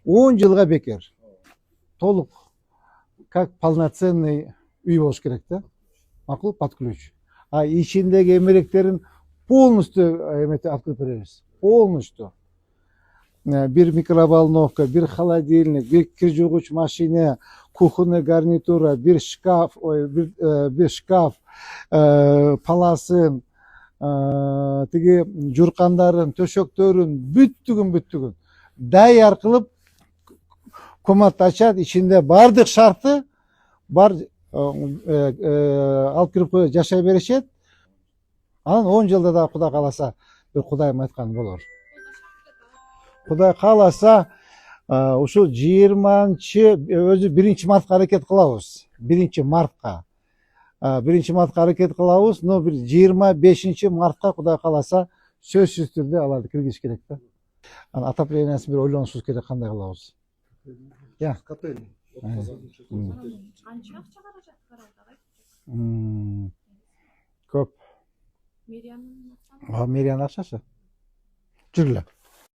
10 жылга бекер. Толук как полноценный үй болуш керек да. Макул, под ключ. А ичиндеги эмеректерин полностью открыть беребиз. Полностью. Bir mikrovолновка, bir холодильник, bir кир жуугуч машина, кухонный гарнитура, bir шкаф, bir шкаф, паласын, тиги журкандарын, төшөктөрүн, бүттүгүн даяр кылып комнат ачат, ичинде бардык шарты бар алып кирип коюп жашай беришет. Анан 10 жылда да Кудай кааласа, бир Кудайым айткан болор. Кудай кааласа, ушул 1 мартка аракет кылабыз. 1 мартка. 1 мартка аракет кылабыз, но бир 25 мартка Кудай кааласа сөзсүз түрдө аларды киргизиш керек да. Отоплениясын бир ойлонушубуз керек, кандай кылабыз. Я. Котельный. Канча акча каражат каралды? Көп. Мэриянын Мэриянын акчасы. Жүргүлө.